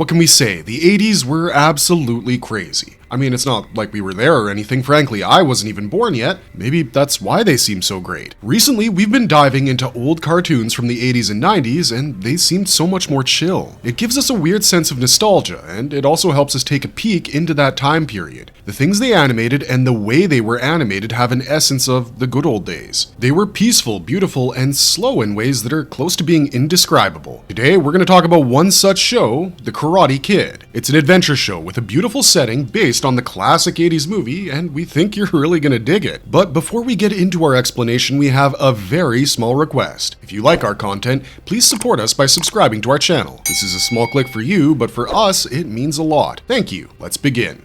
What can we say? The 80s were absolutely crazy. I mean, it's not like we were there or anything. Frankly, I wasn't even born yet. Maybe that's why they seem so great. Recently, we've been diving into old cartoons from the 80s and 90s, and they seemed so much more chill. It gives us a weird sense of nostalgia, and it also helps us take a peek into that time period. The things they animated and the way they were animated have an essence of the good old days. They were peaceful, beautiful, and slow in ways that are close to being indescribable. Today, we're going to talk about one such show, The Karate Kid. It's an adventure show with a beautiful setting based on the classic 80s movie, and we think you're really gonna dig it. But before we get into our explanation, we have a very small request. If you like our content, please support us by subscribing to our channel. This is a small click for you, but for us, it means a lot. Thank you. Let's begin.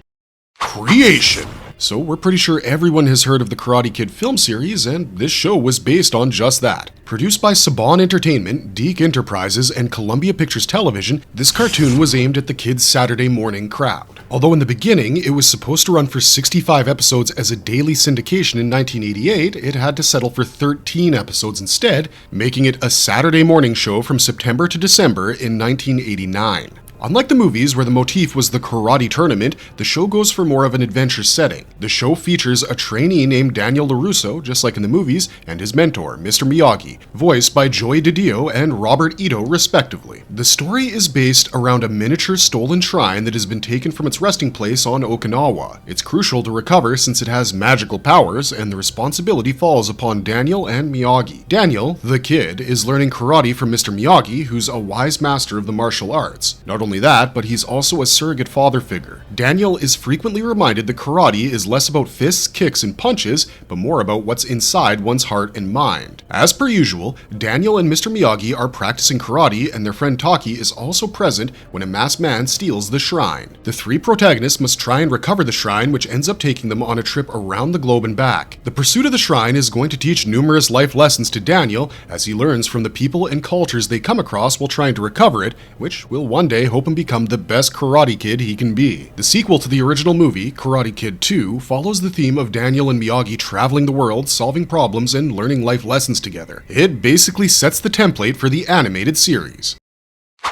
Creation. So we're pretty sure everyone has heard of the Karate Kid film series, and this show was based on just that. Produced by Saban Entertainment, Deke Enterprises, and Columbia Pictures Television, this cartoon was aimed at the kids' Saturday morning crowd. Although in the beginning, it was supposed to run for 65 episodes as a daily syndication in 1988, it had to settle for 13 episodes instead, making it a Saturday morning show from September to December in 1989. Unlike the movies where the motif was the karate tournament, the show goes for more of an adventure setting. The show features a trainee named Daniel LaRusso, just like in the movies, and his mentor, Mr. Miyagi, voiced by Joey DiDio and Robert Ito, respectively. The story is based around a miniature stolen shrine that has been taken from its resting place on Okinawa. It's crucial to recover since it has magical powers, and the responsibility falls upon Daniel and Miyagi. Daniel, the kid, is learning karate from Mr. Miyagi, who's a wise master of the martial arts. Not only that, but he's also a surrogate father figure. Daniel is frequently reminded that karate is less about fists, kicks, and punches, but more about what's inside one's heart and mind. As per usual, Daniel and Mr. Miyagi are practicing karate, and their friend Taki is also present when a masked man steals the shrine. The three protagonists must try and recover the shrine, which ends up taking them on a trip around the globe and back. The pursuit of the shrine is going to teach numerous life lessons to Daniel as he learns from the people and cultures they come across while trying to recover it, which will one day hope and become the best Karate Kid he can be. The sequel to the original movie, Karate Kid 2, follows the theme of Daniel and Miyagi traveling the world, solving problems, and learning life lessons together. It basically sets the template for the animated series.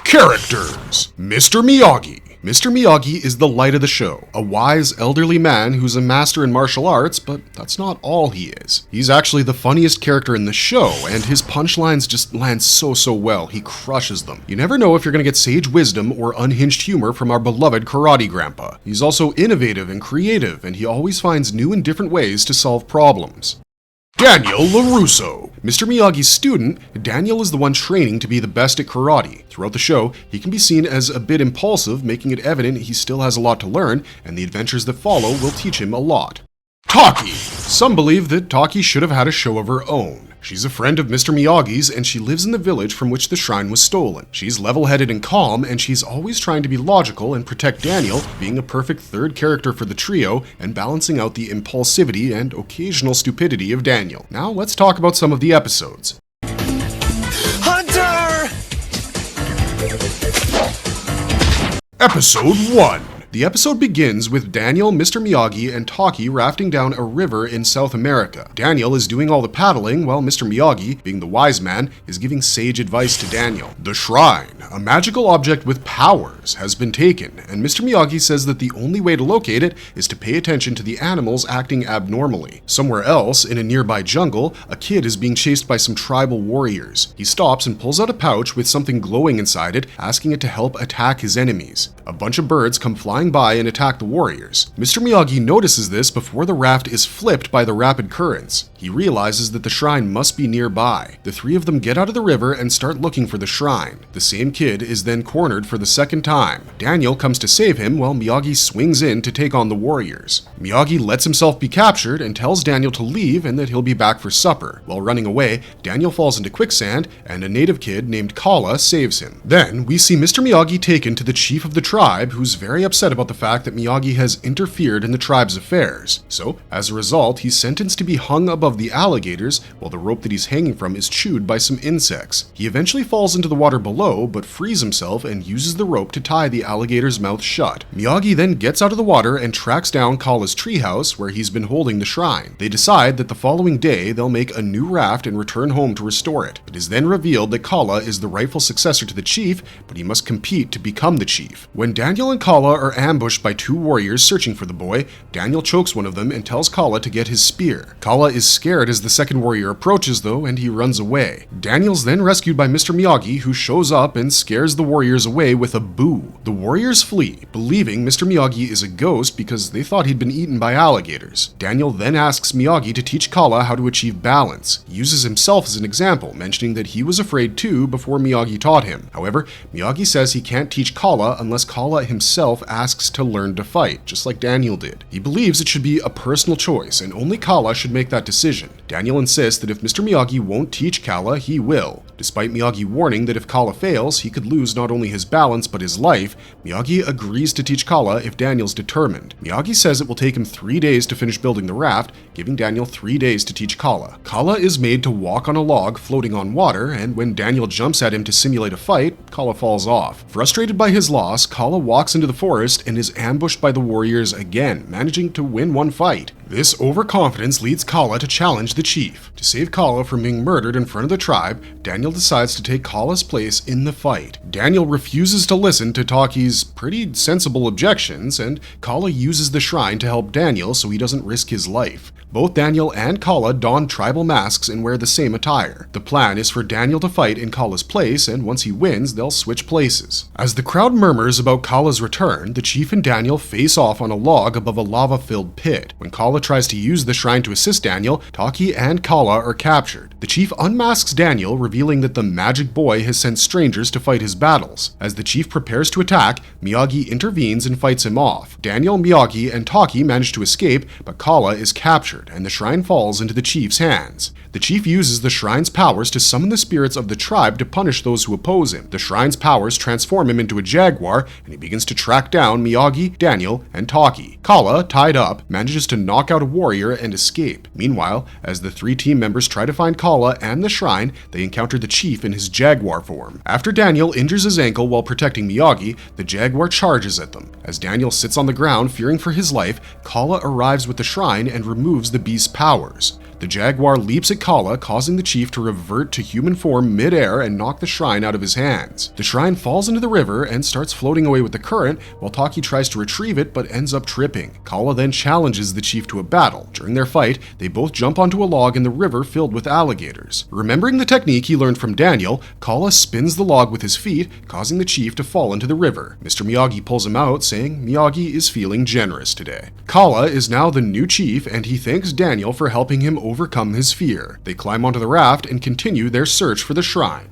Characters. Mr. Miyagi. Mr. Miyagi is the light of the show, a wise, elderly man who's a master in martial arts, but that's not all he is. He's actually the funniest character in the show, and his punchlines just land so well, he crushes them. You never know if you're gonna get sage wisdom or unhinged humor from our beloved karate grandpa. He's also innovative and creative, and he always finds new and different ways to solve problems. Daniel LaRusso. Mr. Miyagi's student, Daniel is the one training to be the best at karate. Throughout the show, he can be seen as a bit impulsive, making it evident he still has a lot to learn, and the adventures that follow will teach him a lot. Taki. Some believe that Taki should have had a show of her own. She's a friend of Mr. Miyagi's, and she lives in the village from which the shrine was stolen. She's level-headed and calm, and she's always trying to be logical and protect Daniel, being a perfect third character for the trio and balancing out the impulsivity and occasional stupidity of Daniel. Now let's talk about some of the episodes. Hunter! Episode 1. The episode begins with Daniel, Mr. Miyagi, and Taki rafting down a river in South America. Daniel is doing all the paddling, while Mr. Miyagi, being the wise man, is giving sage advice to Daniel. The shrine, a magical object with powers, has been taken, and Mr. Miyagi says that the only way to locate it is to pay attention to the animals acting abnormally. Somewhere else, in a nearby jungle, a kid is being chased by some tribal warriors. He stops and pulls out a pouch with something glowing inside it, asking it to help attack his enemies. A bunch of birds come flying by and attack the warriors. Mr. Miyagi notices this before the raft is flipped by the rapid currents. He realizes that the shrine must be nearby. The three of them get out of the river and start looking for the shrine. The same kid is then cornered for the second time. Daniel comes to save him while Miyagi swings in to take on the warriors. Miyagi lets himself be captured and tells Daniel to leave and that he'll be back for supper. While running away, Daniel falls into quicksand and a native kid named Kala saves him. Then we see Mr. Miyagi taken to the chief of the tribe, who's very upset about the fact that Miyagi has interfered in the tribe's affairs. So, as a result, he's sentenced to be hung above the alligators while the rope that he's hanging from is chewed by some insects. He eventually falls into the water below, but frees himself and uses the rope to tie the alligator's mouth shut. Miyagi then gets out of the water and tracks down Kalla's treehouse where he's been holding the shrine. They decide that the following day they'll make a new raft and return home to restore it. It is then revealed that Kalla is the rightful successor to the chief, but he must compete to become the chief. When Daniel and Kalla are ambushed by two warriors searching for the boy, Daniel chokes one of them and tells Kalla to get his spear. Kalla is scared as the second warrior approaches though, and he runs away. Daniel's then rescued by Mr. Miyagi, who shows up and scares the warriors away with a boo. The warriors flee, believing Mr. Miyagi is a ghost because they thought he'd been eaten by alligators. Daniel then asks Miyagi to teach Kalla how to achieve balance. He uses himself as an example, mentioning that he was afraid too before Miyagi taught him. However, Miyagi says he can't teach Kalla unless Kalla himself asks to learn to fight, just like Daniel did. He believes it should be a personal choice, and only Kalla should make that decision. Daniel insists that if Mr. Miyagi won't teach Kalla, he will. Despite Miyagi warning that if Kalla fails, he could lose not only his balance but his life, Miyagi agrees to teach Kalla if Daniel's determined. Miyagi says it will take him 3 days to finish building the raft, giving Daniel 3 days to teach Kalla. Kalla is made to walk on a log floating on water, and when Daniel jumps at him to simulate a fight, Kalla falls off. Frustrated by his loss, Kalla walks into the forest and is ambushed by the warriors again, managing to win one fight. This overconfidence leads Kalla to challenge the chief. To save Kalla from being murdered in front of the tribe, Daniel decides to take Kalla's place in the fight. Daniel refuses to listen to Taki's pretty sensible objections, and Kalla uses the shrine to help Daniel so he doesn't risk his life. Both Daniel and Kalla don tribal masks and wear the same attire. The plan is for Daniel to fight in Kalla's place, and once he wins, they'll switch places. As the crowd murmurs about Kalla's return, the chief and Daniel face off on a log above a lava-filled pit. When Kalla tries to use the shrine to assist Daniel, Taki and Kalla are captured. The chief unmasks Daniel, revealing that the magic boy has sent strangers to fight his battles. As the chief prepares to attack, Miyagi intervenes and fights him off. Daniel, Miyagi, and Taki manage to escape, but Kalla is captured, and the shrine falls into the chief's hands. The chief uses the shrine's powers to summon the spirits of the tribe to punish those who oppose him. The shrine's powers transform him into a jaguar, and he begins to track down Miyagi, Daniel, and Taki. Kalla, tied up, manages to knock out a warrior and escape. Meanwhile, as the three team members try to find Kalla and the shrine, they encounter the chief in his jaguar form. After Daniel injures his ankle while protecting Miyagi, the jaguar charges at them. As Daniel sits on the ground fearing for his life, Kalla arrives with the shrine and removes the beast's powers. The jaguar leaps at Kalla, causing the chief to revert to human form mid-air and knock the shrine out of his hands. The shrine falls into the river and starts floating away with the current, while Taki tries to retrieve it but ends up tripping. Kalla then challenges the chief to a battle. During their fight, they both jump onto a log in the river filled with alligators. Remembering the technique he learned from Daniel, Kalla spins the log with his feet, causing the chief to fall into the river. Mr. Miyagi pulls him out, saying Miyagi is feeling generous today. Kalla is now the new chief, and he thanks Daniel for helping him overcome his fear. They climb onto the raft and continue their search for the shrine.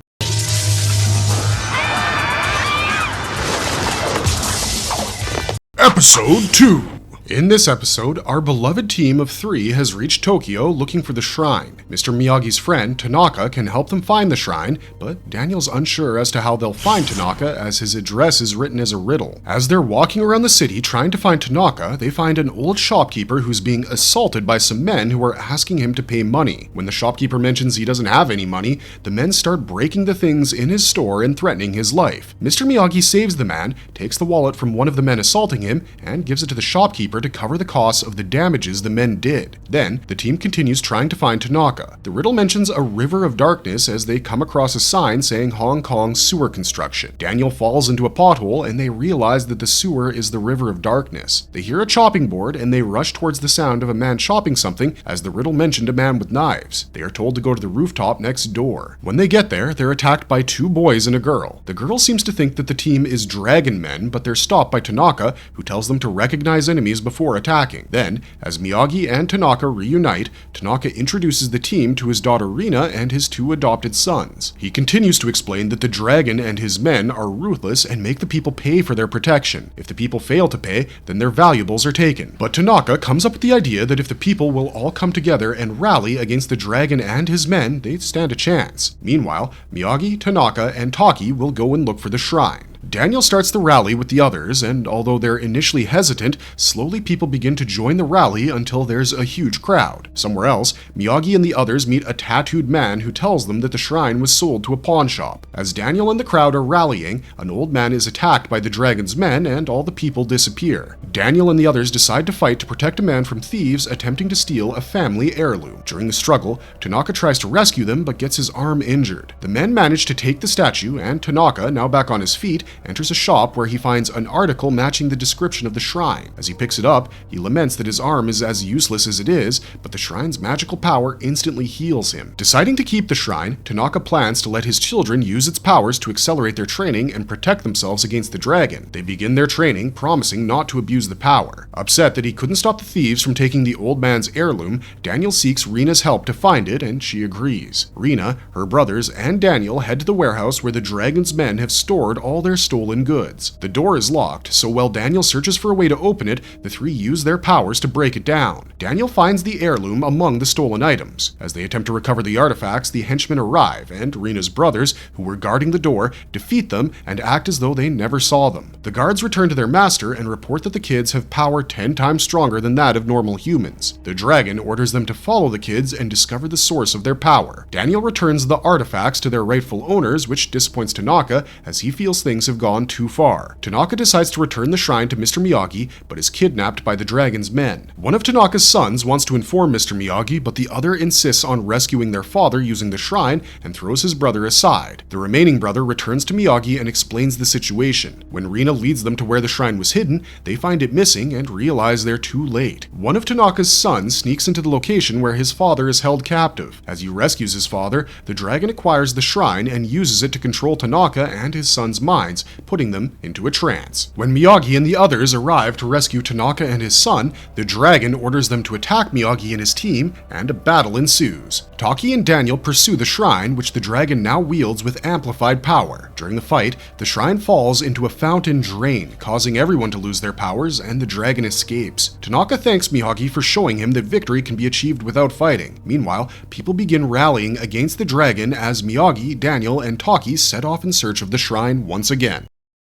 Episode 2. In this episode, our beloved team of 3 has reached Tokyo looking for the shrine. Mr. Miyagi's friend, Tanaka, can help them find the shrine, but Daniel's unsure as to how they'll find Tanaka as his address is written as a riddle. As they're walking around the city trying to find Tanaka, they find an old shopkeeper who's being assaulted by some men who are asking him to pay money. When the shopkeeper mentions he doesn't have any money, the men start breaking the things in his store and threatening his life. Mr. Miyagi saves the man, takes the wallet from one of the men assaulting him, and gives it to the shopkeeper to cover the costs of the damages the men did. Then, the team continues trying to find Tanaka. The riddle mentions a river of darkness as they come across a sign saying Hong Kong sewer construction. Daniel falls into a pothole and they realize that the sewer is the river of darkness. They hear a chopping board and they rush towards the sound of a man chopping something as the riddle mentioned a man with knives. They are told to go to the rooftop next door. When they get there, they're attacked by 2 boys and a girl. The girl seems to think that the team is dragon men, but they're stopped by Tanaka, who tells them to recognize enemies before attacking. Then, as Miyagi and Tanaka reunite, Tanaka introduces the team to his daughter Rina and his 2 adopted sons. He continues to explain that the dragon and his men are ruthless and make the people pay for their protection. If the people fail to pay, then their valuables are taken. But Tanaka comes up with the idea that if the people will all come together and rally against the dragon and his men, they stand a chance. Meanwhile, Miyagi, Tanaka, and Taki will go and look for the shrine. Daniel starts the rally with the others, and although they're initially hesitant, slowly people begin to join the rally until there's a huge crowd. Somewhere else, Miyagi and the others meet a tattooed man who tells them that the shrine was sold to a pawn shop. As Daniel and the crowd are rallying, an old man is attacked by the dragon's men and all the people disappear. Daniel and the others decide to fight to protect a man from thieves attempting to steal a family heirloom. During the struggle, Tanaka tries to rescue them but gets his arm injured. The men manage to take the statue, and Tanaka, now back on his feet, enters a shop where he finds an article matching the description of the shrine. As he picks it up, he laments that his arm is as useless as it is, but the shrine's magical power instantly heals him. Deciding to keep the shrine, Tanaka plans to let his children use its powers to accelerate their training and protect themselves against the dragon. They begin their training, promising not to abuse the power. Upset that he couldn't stop the thieves from taking the old man's heirloom, Daniel seeks Rina's help to find it, and she agrees. Rina, her brothers, and Daniel head to the warehouse where the dragon's men have stored all their stolen goods. The door is locked, so while Daniel searches for a way to open it, the three use their powers to break it down. Daniel finds the heirloom among the stolen items. As they attempt to recover the artifacts, the henchmen arrive, and Rina's brothers, who were guarding the door, defeat them and act as though they never saw them. The guards return to their master and report that the kids have power 10 times stronger than that of normal humans. The dragon orders them to follow the kids and discover the source of their power. Daniel returns the artifacts to their rightful owners, which disappoints Tanaka as he feels things have gone too far. Tanaka decides to return the shrine to Mr. Miyagi, but is kidnapped by the dragon's men. One of Tanaka's sons wants to inform Mr. Miyagi, but the other insists on rescuing their father using the shrine and throws his brother aside. The remaining brother returns to Miyagi and explains the situation. When Rina leads them to where the shrine was hidden, they find it missing and realize they're too late. One of Tanaka's sons sneaks into the location where his father is held captive. As he rescues his father, the dragon acquires the shrine and uses it to control Tanaka and his son's minds, putting them into a trance. When Miyagi and the others arrive to rescue Tanaka and his son, the dragon orders them to attack Miyagi and his team, and a battle ensues. Taki and Daniel pursue the shrine, which the dragon now wields with amplified power. During the fight, the shrine falls into a fountain drain, causing everyone to lose their powers, and the dragon escapes. Tanaka thanks Miyagi for showing him that victory can be achieved without fighting. Meanwhile, people begin rallying against the dragon as Miyagi, Daniel, and Taki set off in search of the shrine once again.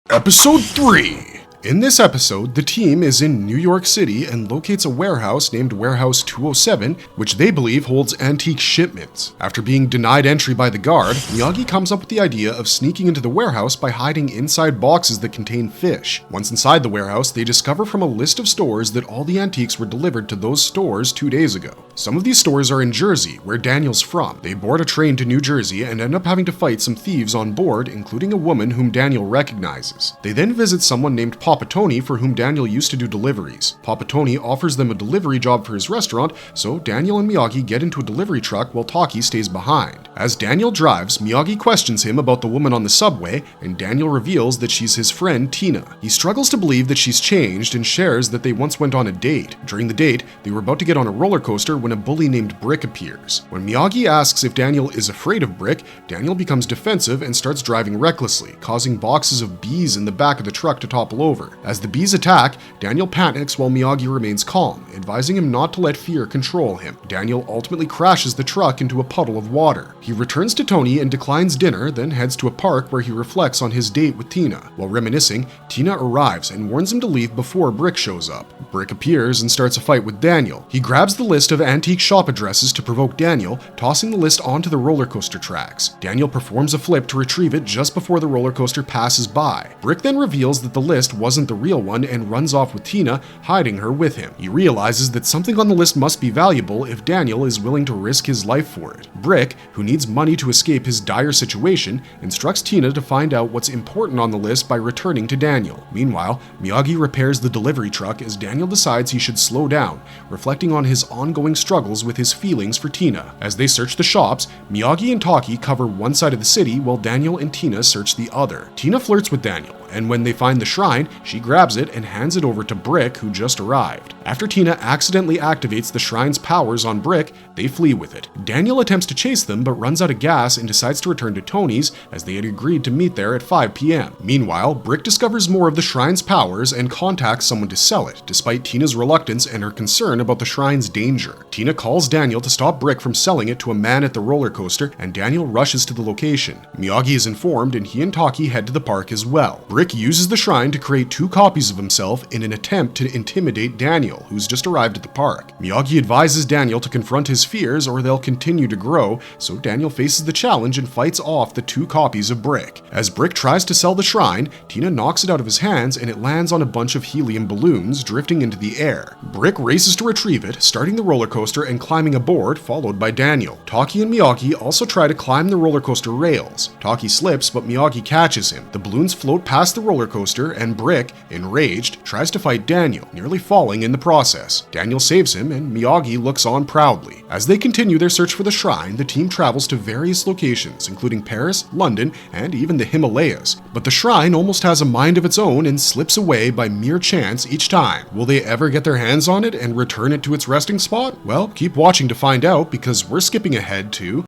Episode 3. In this episode, the team is in New York City and locates a warehouse named Warehouse 207, which they believe holds antique shipments. After being denied entry by the guard, Miyagi comes up with the idea of sneaking into the warehouse by hiding inside boxes that contain fish. Once inside the warehouse, they discover from a list of stores that all the antiques were delivered to those stores 2 days ago. Some of these stores are in Jersey, where Daniel's from. They board a train to New Jersey and end up having to fight some thieves on board, including a woman whom Daniel recognizes. They then visit someone named Papa Tony, for whom Daniel used to do deliveries. Papa Tony offers them a delivery job for his restaurant, so Daniel and Miyagi get into a delivery truck while Taki stays behind. As Daniel drives, Miyagi questions him about the woman on the subway, and Daniel reveals that she's his friend Tina. He struggles to believe that she's changed and shares that they once went on a date. During the date, they were about to get on a roller coaster when a bully named Brick appears. When Miyagi asks if Daniel is afraid of Brick, Daniel becomes defensive and starts driving recklessly, causing boxes of bees in the back of the truck to topple over. As the bees attack, Daniel panics while Miyagi remains calm, advising him not to let fear control him. Daniel ultimately crashes the truck into a puddle of water. He returns to Tony and declines dinner, then heads to a park where he reflects on his date with Tina. While reminiscing, Tina arrives and warns him to leave before Brick shows up. Brick appears and starts a fight with Daniel. He grabs the list of antique shop addresses to provoke Daniel, tossing the list onto the roller coaster tracks. Daniel performs a flip to retrieve it just before the roller coaster passes by. Brick then reveals that the list wasn't the real one and runs off with Tina, hiding her with him. He realizes that something on the list must be valuable if Daniel is willing to risk his life for it. Brick, who needs money to escape his dire situation, instructs Tina to find out what's important on the list by returning to Daniel. Meanwhile, Miyagi repairs the delivery truck as Daniel decides he should slow down, reflecting on his ongoing struggles with his feelings for Tina. As they search the shops, Miyagi and Taki cover one side of the city while Daniel and Tina search the other. Tina flirts with Daniel, and when they find the shrine, she grabs it and hands it over to Brick, who just arrived. After Tina accidentally activates the shrine's powers on Brick, they flee with it. Daniel attempts to chase them but runs out of gas and decides to return to Tony's, as they had agreed to meet there at 5 p.m. Meanwhile, Brick discovers more of the shrine's powers and contacts someone to sell it, despite Tina's reluctance and her concern about the shrine's danger. Tina calls Daniel to stop Brick from selling it to a man at the roller coaster, and Daniel rushes to the location. Miyagi is informed, and he and Taki head to the park as well. Brick uses the shrine to create 2 copies of himself in an attempt to intimidate Daniel, who's just arrived at the park. Miyagi advises Daniel to confront his fears or they'll continue to grow, so Daniel faces the challenge and fights off the 2 copies of Brick. As Brick tries to sell the shrine, Tina knocks it out of his hands and it lands on a bunch of helium balloons drifting into the air. Brick races to retrieve it, starting the roller coaster and climbing aboard, followed by Daniel. Taki and Miyagi also try to climb the roller coaster rails. Taki slips, but Miyagi catches him. The balloons float past the roller coaster, and Brick, enraged, tries to fight Daniel, nearly falling in the process. Daniel saves him, and Miyagi looks on proudly. As they continue their search for the shrine, the team travels to various locations, including Paris, London, and even the Himalayas. But the shrine almost has a mind of its own and slips away by mere chance each time. Will they ever get their hands on it and return it to its resting spot? Well, keep watching to find out, because we're skipping ahead to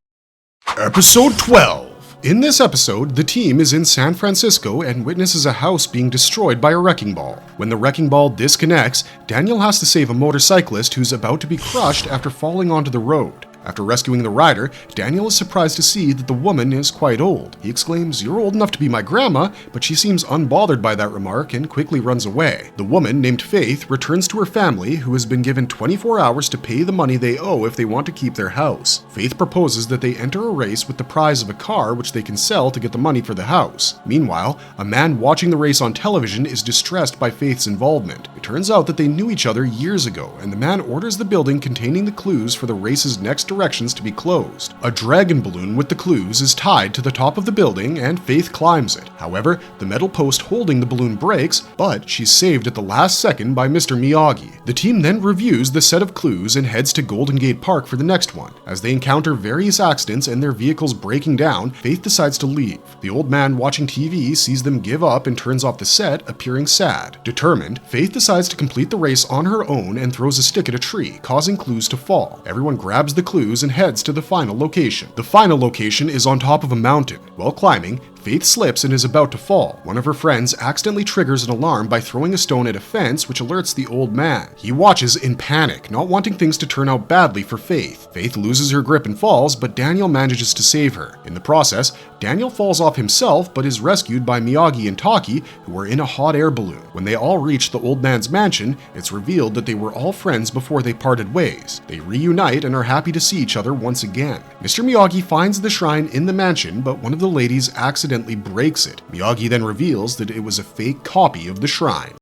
Episode 12. In this episode, the team is in San Francisco and witnesses a house being destroyed by a wrecking ball. When the wrecking ball disconnects, Daniel has to save a motorcyclist who's about to be crushed after falling onto the road. After rescuing the rider, Daniel is surprised to see that the woman is quite old. He exclaims, "You're old enough to be my grandma," but she seems unbothered by that remark and quickly runs away. The woman, named Faith, returns to her family, who has been given 24 hours to pay the money they owe if they want to keep their house. Faith proposes that they enter a race with the prize of a car which they can sell to get the money for the house. Meanwhile, a man watching the race on television is distressed by Faith's involvement. It turns out that they knew each other years ago, and the man orders the building containing the clues for the race's next directions to be closed. A dragon balloon with the clues is tied to the top of the building and Faith climbs it. However, the metal post holding the balloon breaks, but she's saved at the last second by Mr. Miyagi. The team then reviews the set of clues and heads to Golden Gate Park for the next one. As they encounter various accidents and their vehicles breaking down, Faith decides to leave. The old man watching TV sees them give up and turns off the set, appearing sad. Determined, Faith decides to complete the race on her own and throws a stick at a tree, causing clues to fall. Everyone grabs the clues and heads to the final location. The final location is on top of a mountain. While climbing, Faith slips and is about to fall. One of her friends accidentally triggers an alarm by throwing a stone at a fence, which alerts the old man. He watches in panic, not wanting things to turn out badly for Faith. Faith loses her grip and falls, but Daniel manages to save her. In the process, Daniel falls off himself, but is rescued by Miyagi and Taki, who are in a hot air balloon. When they all reach the old man's mansion, it's revealed that they were all friends before they parted ways. They reunite and are happy to see each other once again. Mr. Miyagi finds the shrine in the mansion, but one of the ladies accidentally breaks it. Miyagi then reveals that it was a fake copy of the shrine.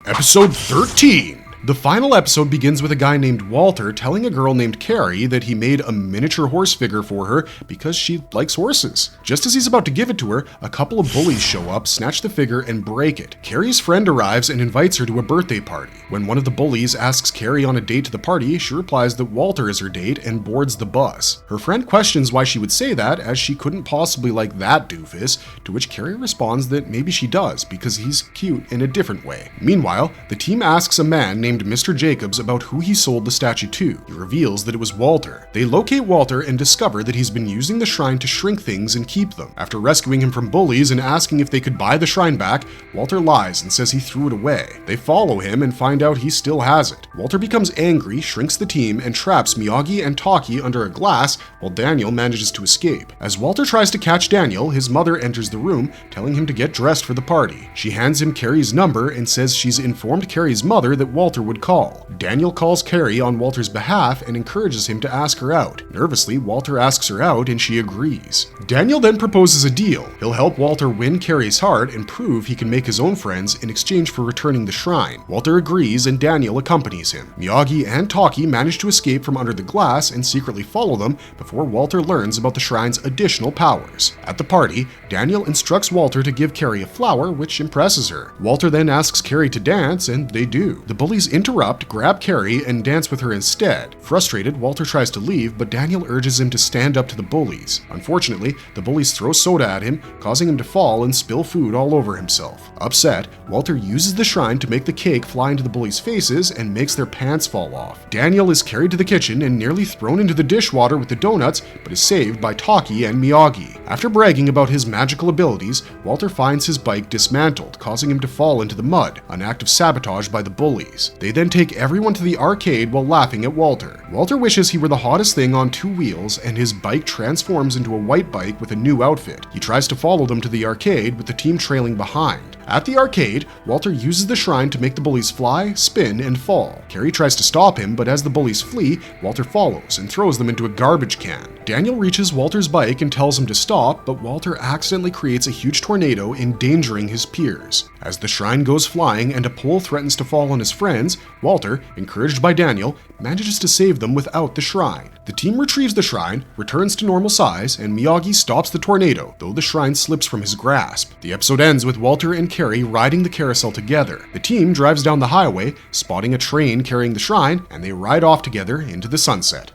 Episode 13. The final episode begins with a guy named Walter telling a girl named Carrie that he made a miniature horse figure for her because she likes horses. Just as he's about to give it to her, a couple of bullies show up, snatch the figure, and break it. Carrie's friend arrives and invites her to a birthday party. When one of the bullies asks Carrie on a date to the party, she replies that Walter is her date and boards the bus. Her friend questions why she would say that, as she couldn't possibly like that doofus, to which Carrie responds that maybe she does, because he's cute in a different way. Meanwhile, the team asks a man named Mr. Jacobs about who he sold the statue to. He reveals that it was Walter. They locate Walter and discover that he's been using the shrine to shrink things and keep them. After rescuing him from bullies and asking if they could buy the shrine back, Walter lies and says he threw it away. They follow him and find out he still has it. Walter becomes angry, shrinks the team, and traps Miyagi and Taki under a glass while Daniel manages to escape. As Walter tries to catch Daniel, his mother enters the room, telling him to get dressed for the party. She hands him Carrie's number and says she's informed Carrie's mother that Walter would call. Daniel calls Carrie on Walter's behalf and encourages him to ask her out. Nervously, Walter asks her out and she agrees. Daniel then proposes a deal. He'll help Walter win Carrie's heart and prove he can make his own friends in exchange for returning the shrine. Walter agrees and Daniel accompanies him. Miyagi and Taki manage to escape from under the glass and secretly follow them before Walter learns about the shrine's additional powers. At the party, Daniel instructs Walter to give Carrie a flower, which impresses her. Walter then asks Carrie to dance, and they do. The bullies interrupt, grab Carrie, and dance with her instead. Frustrated, Walter tries to leave, but Daniel urges him to stand up to the bullies. Unfortunately, the bullies throw soda at him, causing him to fall and spill food all over himself. Upset, Walter uses the shrine to make the cake fly into the bullies' faces and makes their pants fall off. Daniel is carried to the kitchen and nearly thrown into the dishwater with the donuts, but is saved by Taki and Miyagi. After bragging about his magical abilities, Walter finds his bike dismantled, causing him to fall into the mud, an act of sabotage by the bullies. They then take everyone to the arcade while laughing at Walter. Walter wishes he were the hottest thing on 2 wheels, and his bike transforms into a white bike with a new outfit. He tries to follow them to the arcade, with the team trailing behind. At the arcade, Walter uses the shrine to make the bullies fly, spin, and fall. Carrie tries to stop him, but as the bullies flee, Walter follows and throws them into a garbage can. Daniel reaches Walter's bike and tells him to stop, but Walter accidentally creates a huge tornado, endangering his peers. As the shrine goes flying and a pole threatens to fall on his friends, Walter, encouraged by Daniel, manages to save them without the shrine. The team retrieves the shrine, returns to normal size, and Miyagi stops the tornado, though the shrine slips from his grasp. The episode ends with Walter and Carrie riding the carousel together. The team drives down the highway, spotting a train carrying the shrine, and they ride off together into the sunset.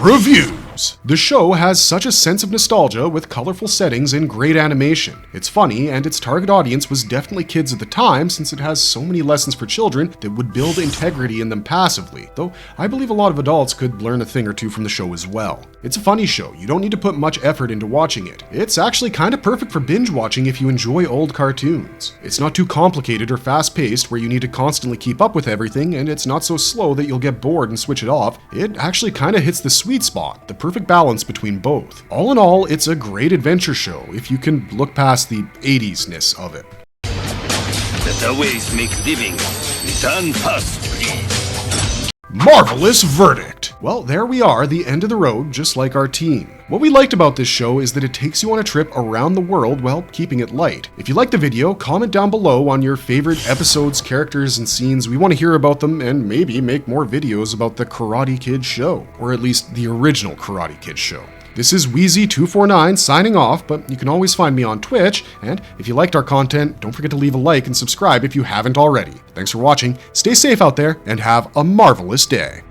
Reviews! The show has such a sense of nostalgia with colorful settings and great animation. It's funny, and its target audience was definitely kids at the time, since it has so many lessons for children that would build integrity in them passively, though I believe a lot of adults could learn a thing or two from the show as well. It's a funny show, you don't need to put much effort into watching it. It's actually kind of perfect for binge watching if you enjoy old cartoons. It's not too complicated or fast-paced where you need to constantly keep up with everything, and it's not so slow that you'll get bored and switch it off. It actually kind of hits the sweet spot, the perfect balance between both. All in all, it's a great adventure show if you can look past the 80s-ness of it. Better ways make living. Return first, please. Marvelous verdict! Well, there we are, the end of the road, just like our team. What we liked about this show is that it takes you on a trip around the world while keeping it light. If you liked the video, comment down below on your favorite episodes, characters, and scenes. We want to hear about them and maybe make more videos about the Karate Kid show, or at least the original Karate Kid show. This is Wheezy249 signing off, but you can always find me on Twitch, and if you liked our content, don't forget to leave a like and subscribe if you haven't already. Thanks for watching, stay safe out there, and have a marvelous day.